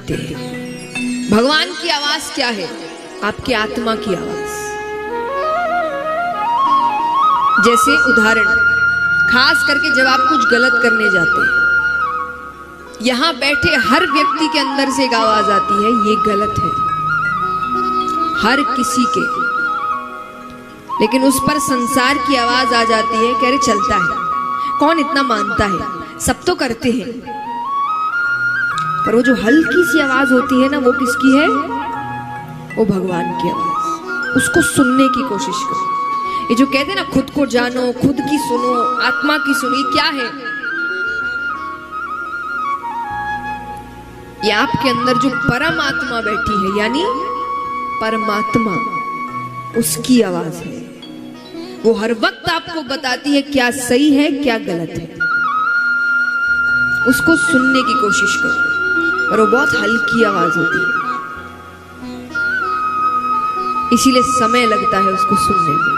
करते हैं। भगवान की आवाज क्या है? आपकी आत्मा की आवाज। जैसे उदाहरण, खास करके जब आप कुछ गलत करने जाते हैं, यहां बैठे हर व्यक्ति के अंदर से एक आवाज आती है, ये गलत है, हर किसी के। लेकिन उस पर संसार की आवाज आ जाती है कि अरे चलता है, कौन इतना मानता है, सब तो करते हैं। पर वो जो हल्की सी आवाज होती है ना, वो किसकी है? वो भगवान की आवाज। उसको सुनने की कोशिश करो। ये जो कहते हैं ना, खुद को जानो, खुद की सुनो, आत्मा की सुनो, ये क्या है? ये आपके अंदर जो परमात्मा बैठी है, यानी परमात्मा, उसकी आवाज है। वो हर वक्त आपको बताती है क्या सही है, क्या गलत है। उसको सुनने की कोशिश करो। और वो बहुत हल्की आवाज होती है, इसीलिए समय लगता है उसको सुनने में।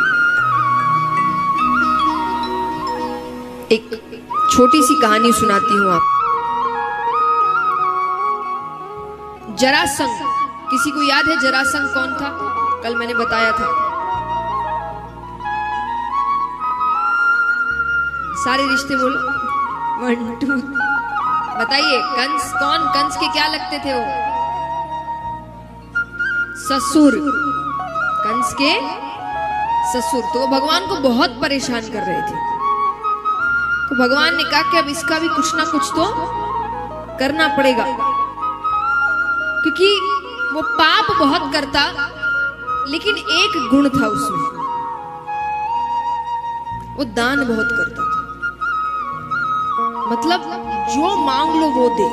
एक छोटी सी कहानी सुनाती हूं आप। जरासंध, किसी को याद है जरासंध कौन था? कल मैंने बताया था। सारे रिश्ते बोलो, 1 2। बताइए, कंस कौन? कंस के क्या लगते थे वो? ससुर। कंस के ससुर। तो वो भगवान को बहुत परेशान कर रहे थे। तो भगवान ने कहा कि अब इसका भी कुछ ना कुछ तो करना पड़ेगा, क्योंकि वो पाप बहुत करता, लेकिन एक गुण था उसमें, वो दान बहुत करता था। मतलब जो मांग लो वो दे।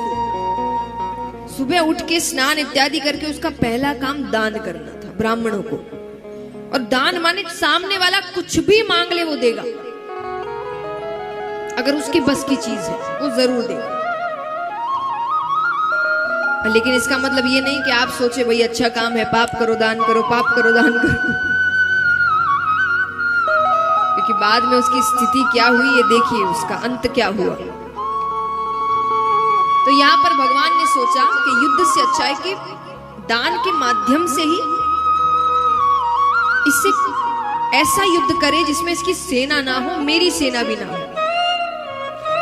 सुबह उठ के स्नान इत्यादि करके उसका पहला काम दान करना था ब्राह्मणों को। और दान माने सामने वाला कुछ भी मांग ले वो देगा, अगर उसकी बस की चीज है वो जरूर देगा। लेकिन इसका मतलब ये नहीं कि आप सोचे भाई अच्छा काम है, पाप करो दान करो, पाप करो दान करो। क्योंकि बाद में उसकी स्थिति क्या हुई ये देखिए, उसका अंत क्या हुआ। तो यहां पर भगवान ने सोचा कि युद्ध से अच्छा है कि दान के माध्यम से ही इससे ऐसा युद्ध करे जिसमें इसकी सेना ना हो, मेरी सेना भी ना हो,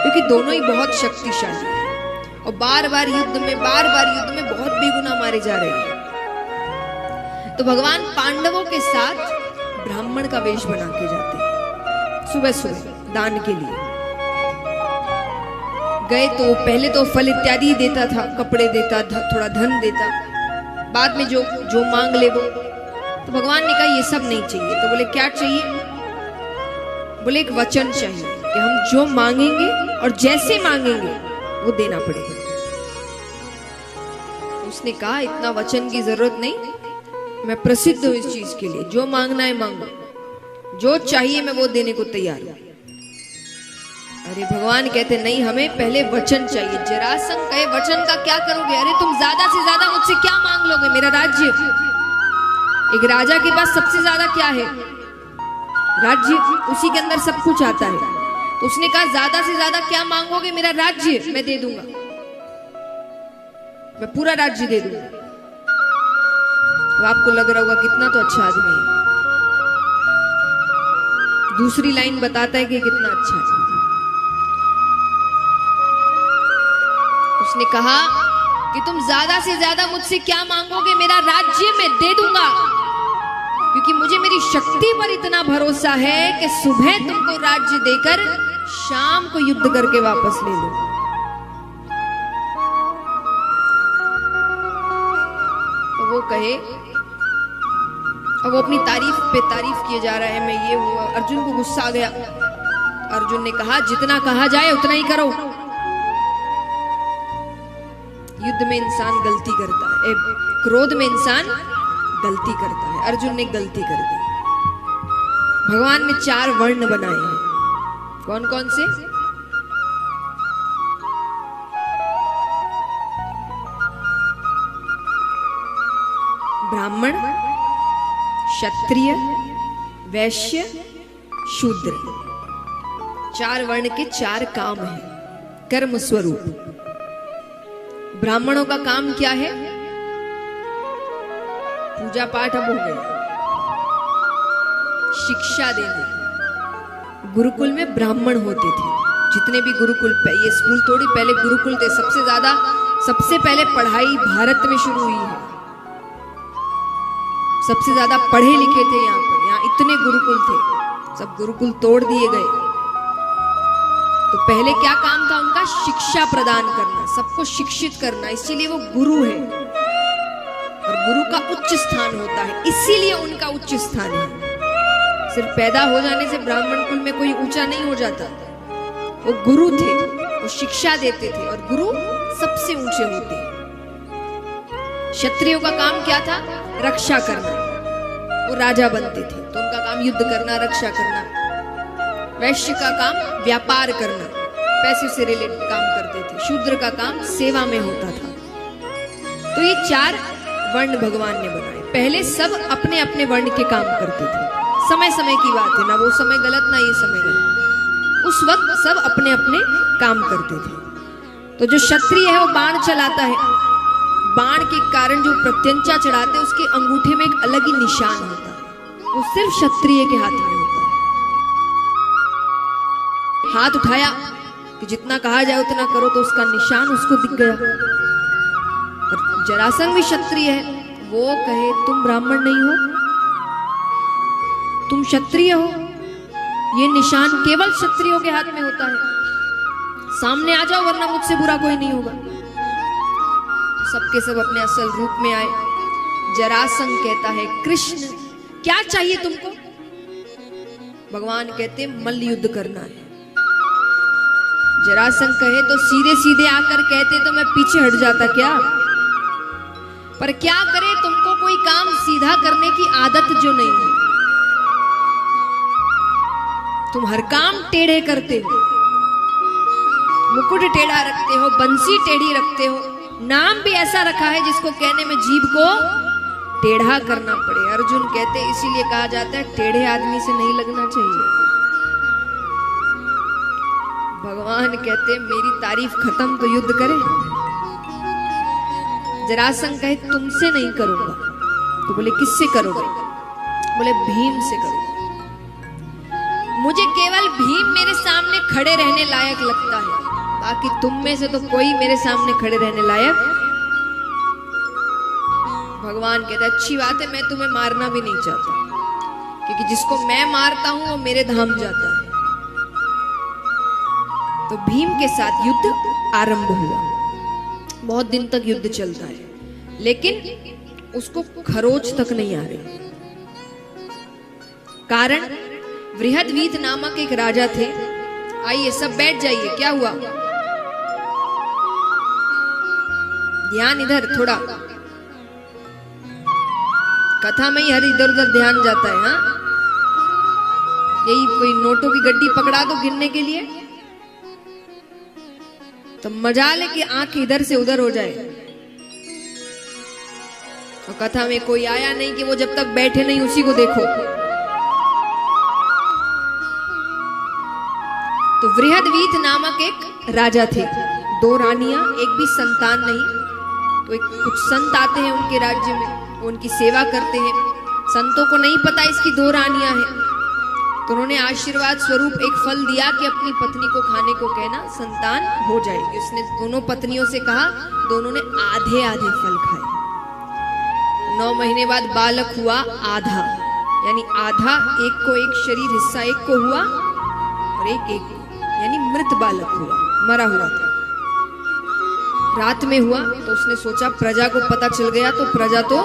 क्योंकि दोनों ही बहुत शक्तिशाली हैं और बार बार युद्ध में बहुत बेगुनाह मारे जा रहे हैं। तो भगवान पांडवों के साथ ब्राह्मण का वेश बना के जाते हैं सुबह सुबह दान के लिए। गए तो पहले तो फल इत्यादि देता था, कपड़े देता, थोड़ा धन देता, बाद में जो मांग ले वो। तो भगवान ने कहा ये सब नहीं चाहिए। तो बोले क्या चाहिए? बोले एक वचन चाहिए कि हम जो मांगेंगे और जैसे मांगेंगे वो देना पड़ेगा। उसने कहा इतना वचन की जरूरत नहीं, मैं प्रसिद्ध हूं इस चीज के लिए, जो मांगना है मांगो, जो चाहिए मैं वो देने को तैयार हूं। अरे भगवान कहते नहीं, हमें पहले वचन चाहिए। जरासंध कहे वचन का क्या करोगे? अरे तुम ज्यादा से ज्यादा मुझसे क्या मांग लोगे? मेरा राज्य। एक राजा के पास सबसे ज्यादा क्या है? राज्य। उसी के अंदर सब कुछ आता है। तो उसने कहा ज्यादा से ज्यादा क्या मांगोगे? मेरा राज्य मैं दे दूंगा, मैं पूरा राज्य दे दूंगा। अब आपको लग रहा होगा कितना तो अच्छा आदमी है। दूसरी लाइन बताता है कि कितना अच्छा है। उसने कहा कि तुम ज्यादा से ज्यादा मुझसे क्या मांगोगे? मेरा राज्य मैं दे दूंगा, क्योंकि मुझे मेरी शक्ति पर इतना भरोसा है कि सुबह तुमको राज्य देकर शाम को युद्ध करके वापस ले लो। तो वो कहे, और वो अपनी तारीफ पे तारीफ किए जा रहा है, मैं ये हुआ। अर्जुन को गुस्सा आ गया। अर्जुन ने कहा जितना कहा जाए उतना ही करो। युद्ध में इंसान गलती करता है, क्रोध में इंसान गलती करता है। अर्जुन ने गलती कर दी। भगवान ने 4 वर्ण बनाए हैं। कौन कौन से? ब्राह्मण, क्षत्रिय, वैश्य, शूद्र। 4 वर्ण के 4 काम हैं, कर्म स्वरूप। ब्राह्मणों का काम क्या है? पूजा पाठ अब हो गया, शिक्षा देना। गुरुकुल में ब्राह्मण होते थे, जितने भी गुरुकुल, ये स्कूल थोड़ी, पहले गुरुकुल थे। सबसे पहले पढ़ाई भारत में शुरू हुई है। सबसे ज्यादा पढ़े लिखे थे यहाँ पर, यहाँ इतने गुरुकुल थे, सब गुरुकुल तोड़ दिए गए। तो पहले क्या काम था उनका? शिक्षा प्रदान करना, सबको शिक्षित करना, इसीलिए वो गुरु है। और गुरु का उच्च स्थान होता है, इसीलिए उनका उच्च स्थान है। सिर्फ पैदा हो जाने से ब्राह्मण कुल में कोई ऊंचा नहीं हो जाता। वो गुरु थे, वो शिक्षा देते थे, और गुरु सबसे ऊंचे होते हैं। क्षत्रियों का काम क्या था? रक्षा करना। वो राजा बनते थे तो उनका काम युद्ध करना, रक्षा करना। वैश्य का काम व्यापार करना, पैसे से रिलेटेड काम करते थे। शूद्र का काम सेवा में होता था। तो ये 4 वर्ण भगवान ने बनाए। पहले सब अपने अपने वर्ण के काम करते थे। समय समय की बात है, ना वो समय गलत ना ये समय गलत। उस वक्त सब अपने अपने काम करते थे। तो जो क्षत्रिय है वो बाण चलाता है। बाण के कारण जो प्रत्यंचा चढ़ाते हैं उसके अंगूठे में एक अलग ही निशान होता है, वो सिर्फ क्षत्रिय के हाथ में होता है। हाथ उठाया कि जितना कहा जाए उतना करो, तो उसका निशान उसको दिख गया। और जरासंध भी क्षत्रिय है, वो कहे तुम ब्राह्मण नहीं हो, तुम क्षत्रिय हो, ये निशान केवल क्षत्रियों के हाथ में होता है। सामने आ जाओ वरना मुझसे बुरा कोई नहीं होगा। सबके सब अपने असल रूप में आए। जरासंध कहता है कृष्ण क्या चाहिए तुमको? भगवान कहते मल्ल युद्ध करना है। जरासंध कहे तो सीधे सीधे आकर कहते तो मैं पीछे हट जाता क्या? पर क्या करे, तुमको कोई काम सीधा करने की आदत जो नहीं है, तुम हर काम टेढ़े करते हो, मुकुट टेढ़ा रखते हो, बंसी टेढ़ी रखते हो। नाम भी ऐसा रखा है जिसको कहने में जीभ को टेढ़ा करना पड़े। अर्जुन कहते इसीलिए कहा जाता है टेढ़े आदमी से नहीं लगना चाहिए। भगवान कहते मेरी तारीफ खत्म तो युद्ध करे। जरासंध कहे तुमसे नहीं करूंगा। तो बोले किससे करोगे? बोले भीम से करूंगा। मुझे केवल भीम मेरे सामने खड़े रहने लायक लगता है, बाकी तुम में से तो कोई मेरे सामने खड़े रहने लायक। भगवान कहता अच्छी बात है, मैं तुम्हें मारना भी नहीं चाहता, क्योंकि जिसको मैं मारता हूं वो मेरे धाम जाता है। तो भीम के साथ युद्ध आरंभ हुआ। बहुत दिन तक युद्ध चलता है, लेकिन उसको खरोच तक नहीं आ रही। कारण बृहद्वीत नामक एक राजा थे। आइए सब बैठ जाइए। क्या हुआ? ध्यान इधर थोड़ा, कथा में ही हर इधर उधर ध्यान जाता है। हाँ, यही कोई नोटों की गड्डी पकड़ा दो गिनने के लिए तो मजा ले कि आंख इधर से उधर हो जाए। और कथा में कोई आया नहीं कि वो जब तक बैठे नहीं उसी को देखो। तो बृहद्वीत नामक एक राजा थे, 2 रानियां, एक भी संतान नहीं। तो कुछ संत आते हैं उनके राज्य में, वो उनकी सेवा करते हैं। संतों को नहीं पता इसकी 2 रानियां हैं, तो उन्होंने आशीर्वाद स्वरूप एक फल दिया कि अपनी पत्नी को खाने को कहना, संतान हो जाएगी। उसने दोनों पत्नियों से कहा, दोनों ने आधे आधे फल खाए। 9 महीने बाद बालक हुआ आधा, यानी आधा, एक को एक शरीर हिस्सा एक को हुआ और एक को, यानी मृत बालक हुआ, मरा हुआ था। रात में हुआ तो उसने सोचा प्रजा को पता चल गया तो प्रजा तो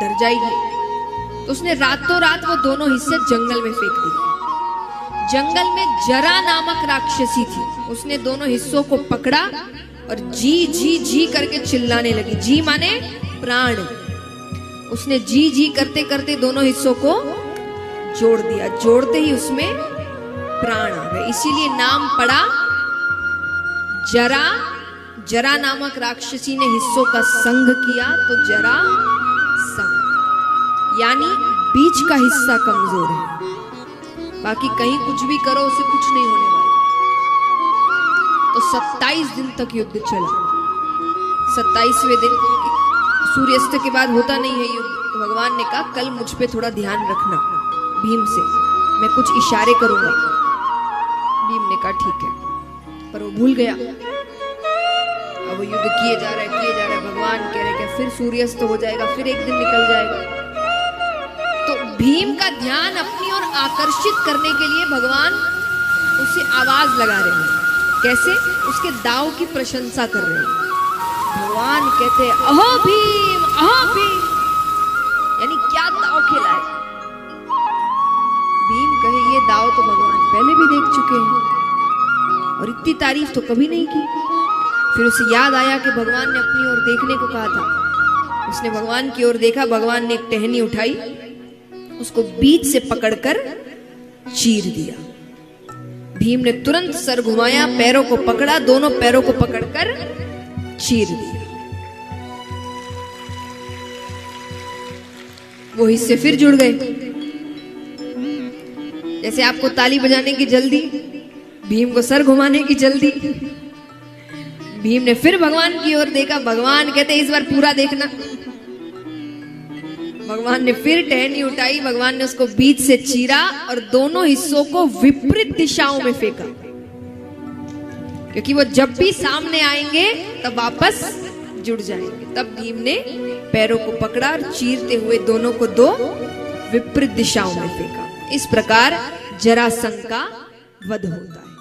डर जाएगी। तो उसने रातों रात वो दोनों हिस्से जंगल में फेंक दिए। जंगल में जरा नामक राक्षसी थी, उसने दोनों हिस्सों को पकड़ा और जी जी जी करके चिल्लाने लगी। जी माने प्राण। उसने जी जी करते करते दोनों हिस्सों को जोड़ दिया। जोड़ते ही उसमें प्राण आ गए, इसीलिए नाम पड़ा जरा। जरा नामक राक्षसी ने हिस्सों का संग किया तो जरा संग, यानी बीच का हिस्सा कमजोर है, बाकी कहीं कुछ भी करो उसे कुछ नहीं होने वाला। तो 27 दिन तक युद्ध चला। 27वें दिन सूर्यास्त के बाद होता नहीं है युद्ध, तो भगवान ने कहा कल मुझ पे थोड़ा ध्यान रखना भीम से, मैं कुछ इशारे करूंगा। भीम ने कहा ठीक है, पर वो भूल गया। अब वो युद्ध किए जा रहा है, भगवान कह रहे कि फिर सूर्यास्त हो जाएगा, फिर एक दिन निकल जाएगा। तो भीम का ध्यान अपनी ओर आकर्षित करने के लिए भगवान उसे आवाज लगा रहे हैं। कैसे? उसके दाव की प्रशंसा कर रहे हैं। भगवान कहते हैं अहो भीम, अहो भीम, यानी क्या दाव खेला है। भीम कहे ये दाव तो भगवान पहले भी देख चुके हैं और इतनी तारीफ तो कभी नहीं की। फिर उसे याद आया कि भगवान ने अपनी ओर देखने को कहा था। उसने भगवान की ओर देखा, भगवान ने एक टहनी उठाई, उसको बीच से पकड़कर चीर दिया। भीम ने तुरंत सर घुमाया, पैरों को पकड़ा, दोनों पैरों को पकड़कर चीर दिया। वो हिस्से फिर जुड़ गए। जैसे आपको ताली बजाने की जल्दी, भीम को सर घुमाने की जल्दी। भीम ने फिर भगवान की ओर देखा, भगवान कहते इस बार पूरा देखना। भगवान ने फिर टहनी उठाई, भगवान ने उसको बीच से चीरा और दोनों हिस्सों को विपरीत दिशाओं में फेंका, क्योंकि वो जब भी सामने आएंगे तब वापस जुड़ जाएंगे। तब भीम ने पैरों को पकड़ा और चीरते हुए दोनों को दो विपरीत दिशाओं में फेंका। इस प्रकार जरासंध का वध होता है।